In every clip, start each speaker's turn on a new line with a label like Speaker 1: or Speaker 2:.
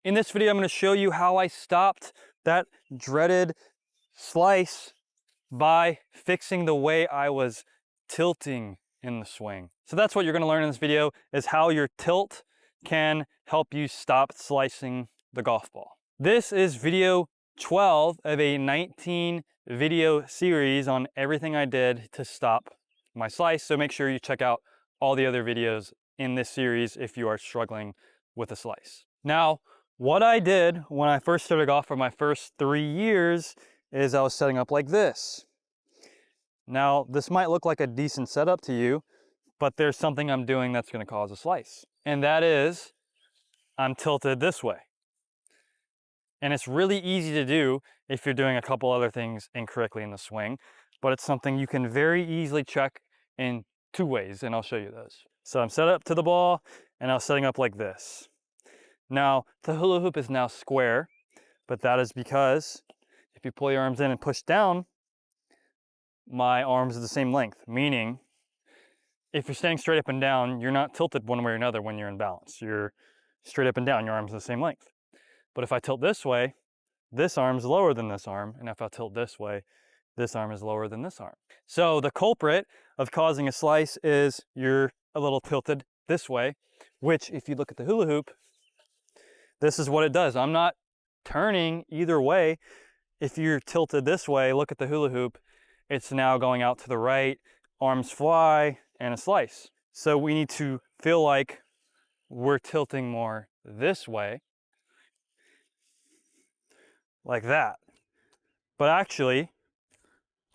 Speaker 1: In this video, I'm going to show you how I stopped that dreaded slice by fixing the way I was tilting in the swing. So that's what you're going to learn in this video, is how your tilt can help you stop slicing the golf ball. This is video 12 of a 19 video series on everything I did to stop my slice. So make sure you check out all the other videos in this series if you are struggling with a slice. Now, what I did when I first started golf for my first 3 years is I was setting up like this. Now, this might look like a decent setup to you, but there's something I'm doing that's going to cause a slice. And that is, I'm tilted this way. And it's really easy to do if you're doing a couple other things incorrectly in the swing, but it's something you can very easily check in 2 ways, and I'll show you those. So I'm set up to the ball, and I was setting up like this. Now, the hula hoop is now square, but that is because if you pull your arms in and push down, my arms are the same length, meaning if you're staying straight up and down, you're not tilted one way or another when you're in balance. You're straight up and down, your arms are the same length. But if I tilt this way, this arm's lower than this arm, and if I tilt this way, this arm is lower than this arm. So the culprit of causing a slice is you're a little tilted this way, which if you look at the hula hoop, this is what it does. I'm not turning either way. If you're tilted this way, look at the hula hoop, it's now going out to the right, arms fly, and a slice. So we need to feel like we're tilting more this way, like that. But actually,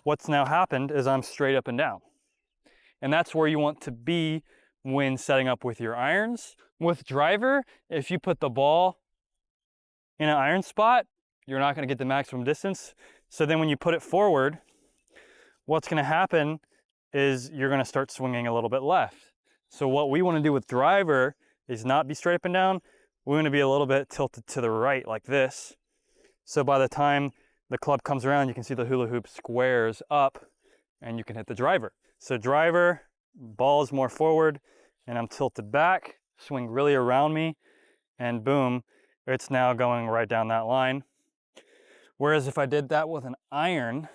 Speaker 1: what's now happened is I'm straight up and down. And that's where you want to be when setting up with your irons. With driver, if you put the ball in an iron spot, you're not going to get the maximum distance. So then when you put it forward, what's going to happen is you're going to start swinging a little bit left. So what we want to do with driver is not be straight up and down. We want to be a little bit tilted to the right like this. So by the time the club comes around, you can see the hula hoop squares up and you can hit the driver. So driver, ball is more forward, and I'm tilted back, swing really around me, and boom, it's now going right down that line. Whereas if I did that with an iron,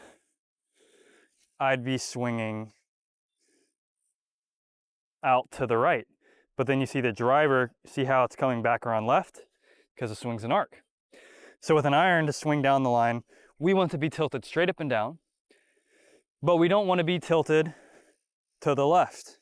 Speaker 1: I'd be swinging out to the right. But then you see the driver, see how it's coming back around left? Because the swing's an arc. So with an iron to swing down the line, we want to be tilted straight up and down, but we don't want to be tilted to the left.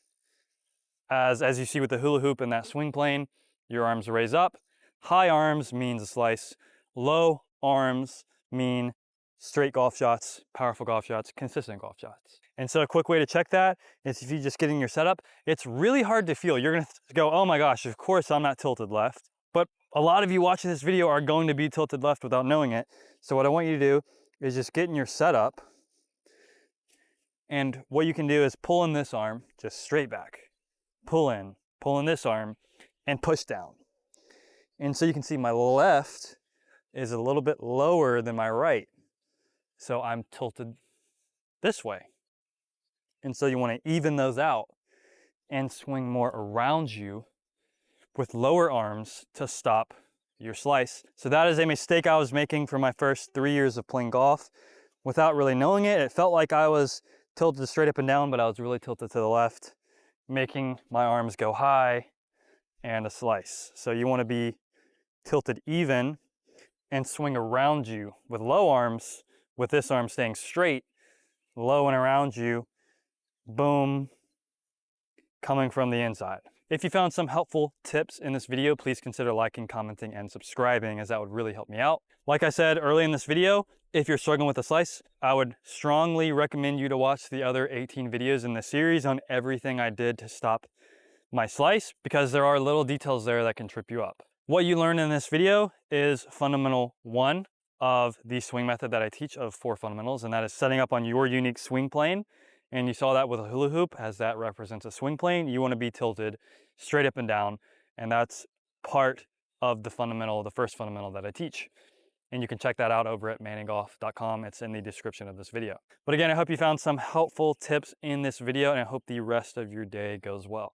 Speaker 1: As you see with the hula hoop and that swing plane, your arms raise up. High arms means a slice. Low arms mean straight golf shots, powerful golf shots, consistent golf shots. And so a quick way to check that is if you just get in your setup, it's really hard to feel. You're gonna go, oh my gosh, of course I'm not tilted left. But a lot of you watching this video are going to be tilted left without knowing it. So what I want you to do is just get in your setup. And what you can do is pull in this arm, just straight back. Pull in this arm, and push down. And so you can see my left is a little bit lower than my right. So I'm tilted this way. And so you want to even those out and swing more around you with lower arms to stop your slice. So that is a mistake I was making for my first 3 years of playing golf. Without really knowing it, it felt like I was tilted straight up and down, but I was really tilted to the left, making my arms go high and a slice. So you want to be tilted even and swing around you with low arms, with this arm staying straight, low and around you, boom, coming from the inside. If you found some helpful tips in this video, please consider liking, commenting, and subscribing, as that would really help me out. Like I said early in this video, if you're struggling with a slice, I would strongly recommend you to watch the other 18 videos in this series on everything I did to stop my slice, because there are little details there that can trip you up. What you learn in this video is fundamental 1 of the swing method that I teach of 4 fundamentals, and that is setting up on your unique swing plane. And you saw that with a hula hoop, as that represents a swing plane. You want to be tilted straight up and down, and that's part of the fundamental, the first fundamental that I teach. And you can check that out over at manninggolf.com. It's in the description of this video. But again, I hope you found some helpful tips in this video, and I hope the rest of your day goes well.